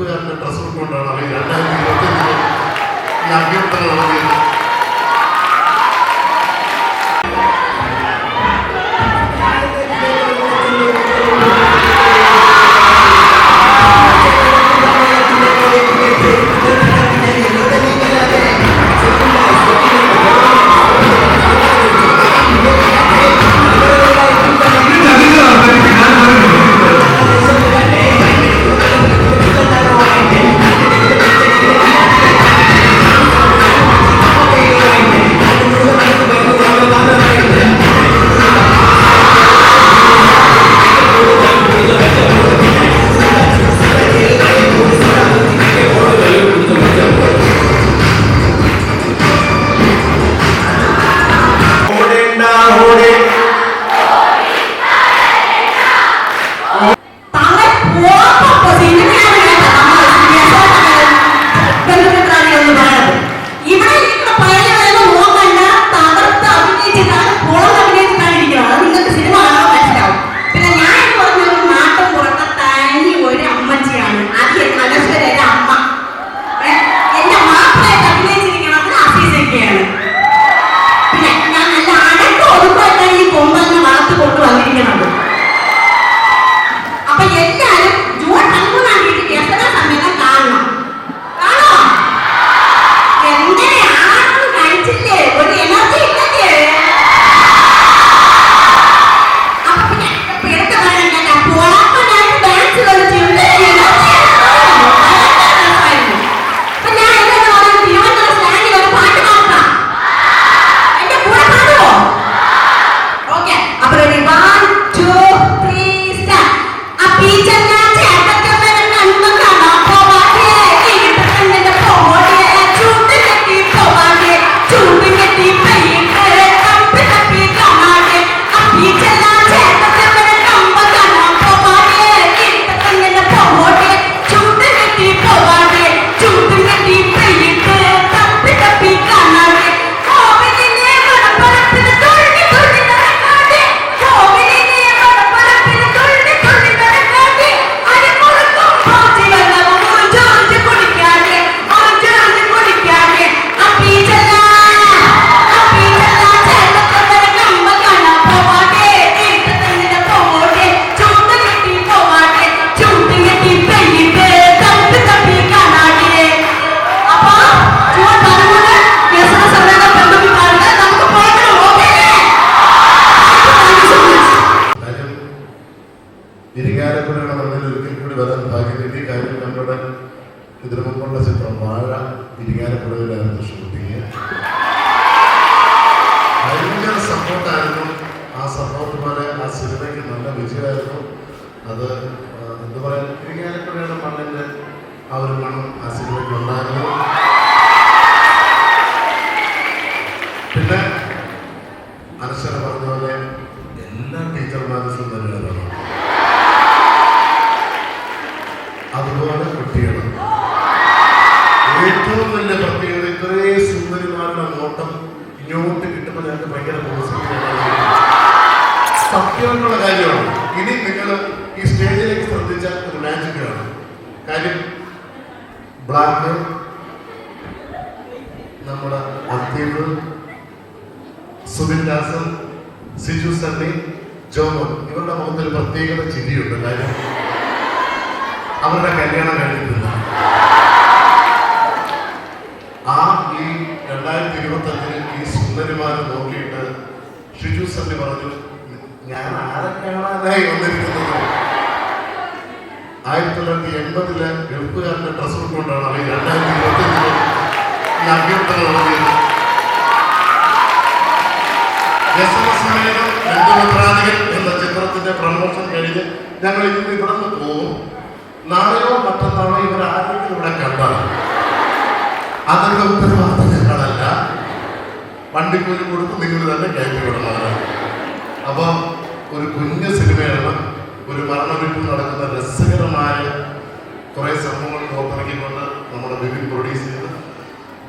ഗൾഫുകാരുടെ dress കൊണ്ടാണ് അവർ 2025 ഈ അഭ്യർത്ഥന നടത്തിയത്. ഇരിങ്ങാലക്കുടയുടെ മണ്ണിൽ ഒരിക്കൽ കൂടി വരാൻ ഭാഗ്യം കിട്ടി. കാര്യം നമ്മുടെ ഇതിനു മുമ്പുള്ള ചിത്രം വാഴ ഇരിങ്ങാലക്കുടയിലായിരുന്നു ഷൂട്ടിങ്. ഭയങ്കര സപ്പോർട്ടായിരുന്നു. ആ സപ്പോർട്ട് പോലെ ആ സിനിമയ്ക്ക് നല്ല വിജയമായിരുന്നു. അത് എന്താ പറയാ, ഇരിങ്ങാലക്കുടയുടെ മണ്ണിൻ്റെ ആ ഒരു മണം ആ സിനിമയ്ക്ക് ഉണ്ടായിരുന്നു. പിന്നെ അനശ്വര പറഞ്ഞ പോലെ എല്ലാ ടീച്ചർമാരും സുന്ദരരാണ്, അതുപോലെ കുട്ടികളും. ഏറ്റവും വലിയ പ്രത്യേകത ഇത്രയും സുന്ദരിമാരുടെ നോട്ടം ഇങ്ങോട്ട് കിട്ടുമ്പോൾ ഞങ്ങൾക്ക് ഭയങ്കര സത്യമുള്ള കാര്യമാണ്. ഇനി നിങ്ങൾ ഈ സ്റ്റേജിലേക്ക് ശ്രദ്ധിച്ച ഒരു മാജിക്കാണ്. കാര്യം ബ്ലാക്ക്, നമ്മുടെ അദ്വീപ്, സുബിൻ ദാസൻ, സിജു സണ്ണി, ജോമൻ, ഇവരുടെ മുഖത്തൊരു പ്രത്യേകത ചിരിയുണ്ട്. കാര്യം അവരുടെ കല്യാണം കഴിഞ്ഞിട്ടില്ല. ആ ഈ 2025 ഈ സുന്ദരിമാരെ നോക്കിയിട്ട് ഷിജു സണ്ണി പറഞ്ഞു, ഞാൻ ആരെ കാണാനായി വന്നിരിക്കുന്നത്. 1980 ഗൾഫുകാരുടെ ഡ്രസ്സ് കൊണ്ടാണ് അവർ 2025 ഈ അഭ്യർത്ഥന നടത്തിയത്. ബന്ധുമിത്രാദികൾ എന്ന ചിത്രത്തിന്റെ പ്രമോഷൻ കഴിഞ്ഞ് ഞങ്ങൾ ഇന്ന് ഇവിടെ നിന്ന് പോകും. നാളെയോ മറ്റന്നാളോ ഇവരാരെങ്കിലും ഇവിടെ കണ്ടാൽ അതിന്റെ ഉത്തരവാദിത്തം ഞങ്ങളല്ല, വണ്ടിക്കൂലി കൊടുത്ത് നിങ്ങൾ തന്നെ കയറ്റി വിടണം. അപ്പൊ ഒരു കുഞ്ഞു സിനിമയാണ്. ഒരു മരണവീട്ടിൽ നടക്കുന്ന രസകരമായ കുറെ സംഭവങ്ങൾ പുറത്തിറക്കിക്കൊണ്ട് നമ്മുടെ വിപിൻ പ്രൊഡ്യൂസ് ചെയ്ത്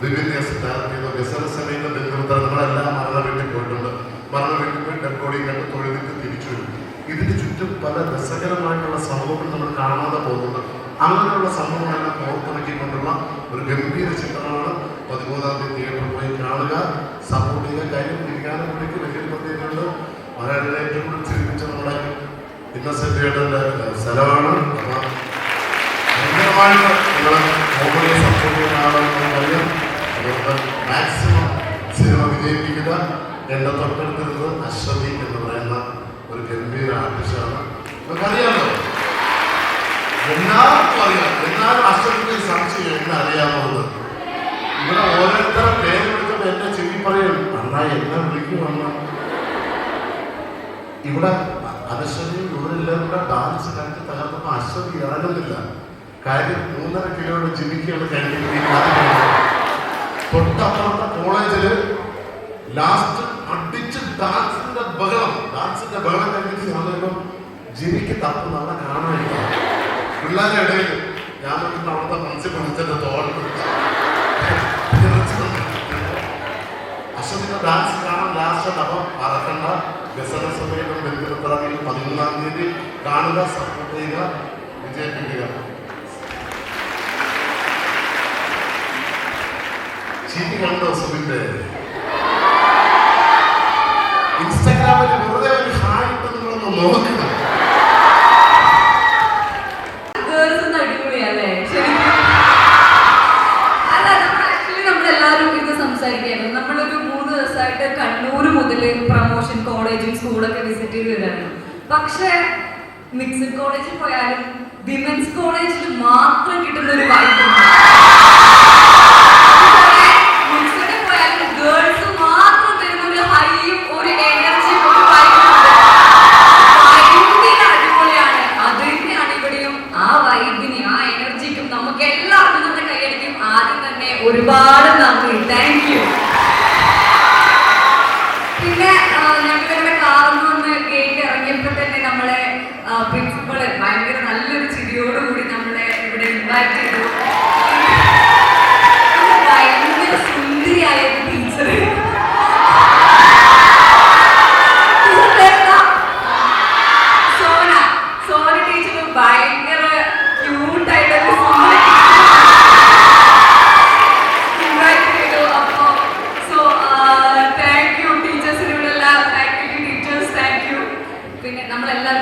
വിപിൻ ഡയറക്ട് ചെയ്ത ഗസലസമയത്ത് ബന്ധുമിത്ര നമ്മളെല്ലാം മരണവീട്ടിൽ പോയിട്ടുണ്ട്. മരണവീട്ടിൽ പോയി ഡെക്കോഡിങ് കണ്ട് തൊഴിലിട്ട് തിരിച്ചു വരും. ഇതിന് ചുറ്റും പല രസകരമായിട്ടുള്ള സംഭവങ്ങൾ നമ്മൾ കാണാതെ പോകുന്നുണ്ട്. അങ്ങനെയുള്ള സംഭവങ്ങളെല്ലാം പുറത്തിറക്കിക്കൊണ്ടുള്ള ഒരു ഗംഭീര ചിത്രമാണ്. 13-ാം തീയതി തിയേറ്ററിൽ പോയി കാണുക, സപ്പോർട്ട് ചെയ്യുക. കാര്യം തിരികാനും കൂടിക്ക് വലിയ പ്രത്യേകതയുണ്ട്. മലയാളികളെ ഏറ്റവും കൂടുതൽ ചിരിപ്പിച്ച നമ്മുടെ ഇന്നസെന്റ് തിയേറ്ററിൻ്റെ സ്ഥലമാണ്. അപ്പോൾ ഭയങ്കരമായിട്ട് നിങ്ങൾ കോമഡിയെ സപ്പോർട്ട് ചെയ്യുന്ന ആളാണെന്ന് അറിയാം. അതുകൊണ്ട് മാക്സിമം സിനിമ വിജയിപ്പിക്കുക. എൻ്റെ തൊട്ടടുത്തിരുന്നത് അശ്വതി എന്ന് പറയുന്ന ഒരു ഗംഭീര ആർട്ടിസ്റ്റാണ്. നമുക്കറിയാമല്ലോ, എല്ലാവർക്കും അറിയാം. എന്നാലും അശ്വതിക്ക് സംശയം എന്നെ അറിയാവുന്നത്. ഇവിടെ ഓരോരുത്തരുടെ പേര് വിളിച്ചപ്പോൾ എന്നെ ചെവി പറയും, അണ്ണാ എന്നെ വിളിക്കുമെന്ന. ഇവിടെ അനശ്വതിയും ഇവരെല്ലാവരും കൂടെ ഡാൻസ് കളിച്ച് തകർത്തപ്പോൾ അശ്വതി ഇറങ്ങുന്നില്ല. കാര്യം 3.5 കിലോയുടെ ജിമിക്കാണ് കഴിഞ്ഞിരിക്കുന്നത്. തൊട്ടപ്പുറത്തെ കോളേജിൽ ലാസ്റ്റ് അടിച്ച് ഡാൻസിന്റെ ബഹളം കഴിഞ്ഞിട്ട് ഞാനിപ്പം ജിമിക്ക് തപ്പ് നമ്മളെ കാണാനില്ല. പിള്ളേരുടെ ഇടയിൽ ഞാൻ നോക്കിയിട്ട് അവിടുത്തെ പ്രിൻസിപ്പൽ വിളിച്ചിട്ട് തോന്നുന്നു അശ്വതിന്റെ ഡാൻസ് കാണാൻ ലാസ്റ്റ്. അപ്പം മറക്കണ്ട, വ്യസന സമയത്തും ബന്ധുമിത്രയിൽ 13-ാം തീയതി കാണുക, സപ്പോർട്ട് ചെയ്യുക, വിജയിപ്പിക്കുക. ചിരി കണ്ടോ സുബിന്റെ? ഇൻസ്റ്റാഗ്രാമിൽ വെറുതെ ഒരു ഹായ് ഇട്ട് നിങ്ങളൊന്ന് നോക്കണം. നമ്മളൊരു 3 ദിവസമായിട്ട് കണ്ണൂർ മുതൽ പ്രൊമോഷൻ കോളേജും സ്കൂളൊക്കെ വിസിറ്റ് ചെയ്ത് വരാണ്. പക്ഷേ മിക്സഡ് കോളേജിൽ പോയാലും വിമൻസ് കോളേജിൽ മാത്രം കിട്ടുന്ന ഒരു വൈബ്. മിക്സഡിൽ പോയാലും ഗേൾസ് മാത്രം തരുന്ന ഒരു ഹൈയും ഒരു എനർജിയും ഒരു വൈബിന് അടിപൊളിയാണ്. അത് തന്നെയാണ് ഇവിടെയും. ആ വൈബിന് ആ എനർജിക്കും നമുക്ക് എല്ലാവർക്കും നമ്മുടെ കൈയടിക്കും. ആദ്യം തന്നെ ഒരുപാട് നന്ദി, താങ്ക് യു. പിന്നെ ഞങ്ങളുടെ കാറിൽ നിന്ന് ഗേറ്റ് ഇറങ്ങിയപ്പോൾ തന്നെ നമ്മളെ പ്രിൻസിപ്പള് ഭയങ്കര നല്ലൊരു ചിരിയോടുകൂടി നമ്മളെ ഇവിടെ ഇൻവൈറ്റ് ചെയ്തു. ഭയങ്കര സുന്ദരിയായ ടീച്ചർ സോന ടീച്ചർ ഭയങ്കര ക്യൂട്ടായിട്ടൊരു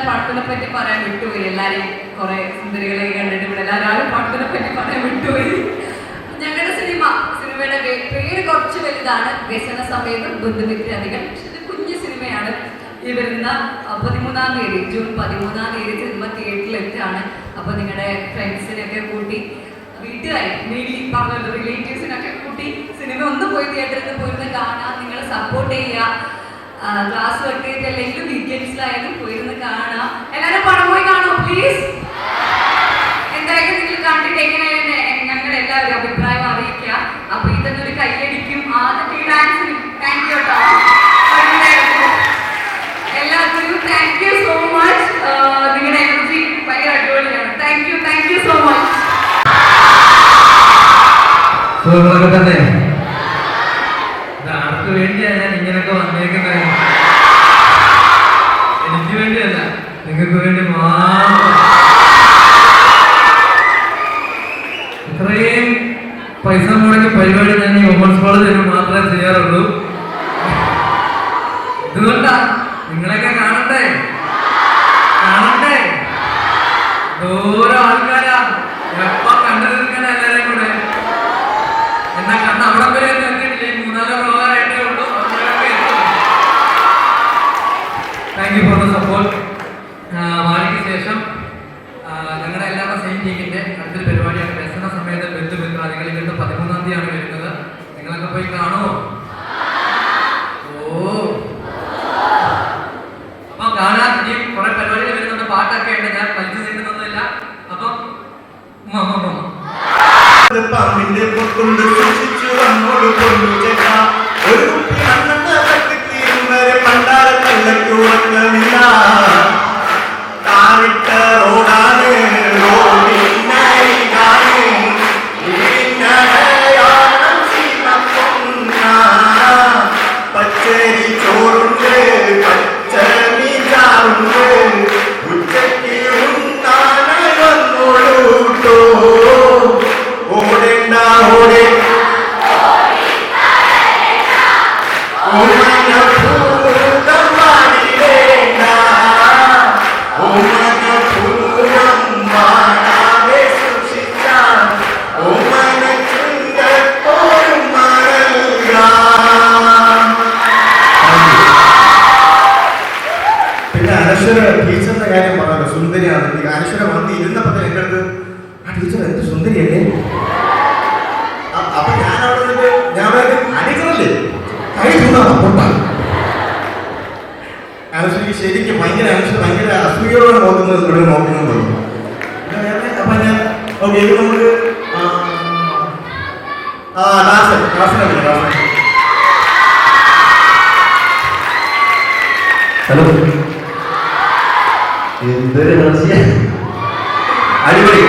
പാട്ടിനെ പറ്റി പറയാൻ വിട്ടുപോയി. എല്ലാരെയും കുറെ സുന്ദരികളെ കണ്ടിട്ട് ഇവിടെ എല്ലാവരും പാട്ടിനെ പറ്റി പറയാൻ വിട്ടുപോയി. ഞങ്ങളുടെ സിനിമയുടെ പേര് കുറച്ച് വലുതാണ്, വ്യസന സമയത്തും ബന്ധുമിത്രാദികൾ. പക്ഷെ ഇത് കുഞ്ഞു സിനിമയാണ്. ഈ വരുന്ന 13-ാം തീയതി ജൂൺ 13-ാം തീയതി സിനിമ തിയേറ്ററിൽ എത്തുകയാണ്. അപ്പൊ നിങ്ങളുടെ ഫ്രണ്ട്സിനൊക്കെ കൂട്ടി, വീട്ടുകാരെ മെയിൻലി പറഞ്ഞ റിലേറ്റീവ്സിനൊക്കെ കൂട്ടി സിനിമ ഒന്ന് പോയി തിയേറ്ററിൽ പോയിരുന്ന് കാണാൻ നിങ്ങൾ സപ്പോർട്ട് ചെയ്യുക. ക്ലാസ് വെട്ടിയിട്ട് അല്ലെങ്കിൽ വീക്കെൻഡ്സിലായാലും പോയിരുന്ന് കാണാം. എല്ലാവരും പണം പോയി കാണുമോ പ്ലീസ്? എന്തായാലും നിങ്ങൾ കണ്ടിട്ട് എങ്ങനെയാണ് ഞങ്ങളുടെ എല്ലാവരും അഭിപ്രായം അറിയിക്കുക. അപ്പൊ ഇതൊന്നൊരു കൈയടിക്കും ആദ്യത്തെ ഡാൻസിനും. താങ്ക് യു കേട്ടോ എല്ലാവർക്കും. Thank you so much. നിങ്ങളുടെ എനർജി ഭയങ്കര അടിപൊളിയാണ്. Thank you so much. തന്നെ ആർക്ക് വേണ്ടിയാണ് ഞാൻ ഇങ്ങനൊക്കെ വന്നേക്കുന്നത്? എനിക്ക് വേണ്ടിയല്ല, നിങ്ങൾക്ക് വേണ്ടി മാത്രം. ഇത്രയും പൈസ മുടക്കി പരിപാടി ഞാൻ ഈ വുമൻസ് കോളേജിൽ മാത്രമേ ചെയ്യാറുള്ളൂ. ഇതുകൊണ്ടാ നിങ്ങളൊക്കെ കാണണ്ടേ ഓരോ ആൾക്കാരാ എപ്പം കണ്ടു നിൽക്കാൻ എല്ലാവരെയും കൂടെ. എന്നാ കണ്ട അവിടെ വരെ എത്തിയിട്ടില്ലേ? 3-4 പ്രവാഹമായിട്ടേ ഉള്ളൂ. Thank you for the support. വാലിക്ക് ശേഷം ഞങ്ങളുടെ എല്ലാവരുടെ സെയിം ടീമിന്റെ അടുത്തൊരു പരിപാടിയാണ് വ്യസന സമയത്ത് ബന്ധുമിത്രാദികൾ. ഇതിന്റെ 13-ാം തീയതിയാണ് വരുന്നത്. നിങ്ങളൊക്കെ പോയി കാണുമോ? അപ്പം കാണാൻ ഇനിയും കുറെ പരിപാടികൾ വരുന്നുണ്ട്, പാട്ടൊക്കെ ഉണ്ട്. ഞാൻ വലിച്ചു നീട്ടുന്നൊന്നുമില്ല. അപ്പം പാമ്പിന്റെ പൊട്ടുണ്ട് സൂക്ഷിച്ചു വന്നോട് കൊണ്ടു ചേട്ടാ. ഒരു കുട്ടി അന്നത്തെ തീരും വരെ പണ്ടാര കള്ളക്കൂറക്കമില്ല. താനിട്ട റോഡാണ് റോഡിനരികാണ്. അപ്പൊ ഞാൻ അവിടെ നിന്നിട്ട് ഞാൻ അടിക്കണല്ലേ കൈ ചൂടാണ് പൊട്ടാൻ. അനുശ്രീ ശരിക്കും ഭയങ്കര അസൂയോടെ നോക്കുന്നത് ഇവിടെ നോക്കുന്നുണ്ടോ? അപ്പൊ ഞാൻ ഓക്കെ ഇത് നമുക്ക് ഹലോ എന്തൊരു അടിപൊളി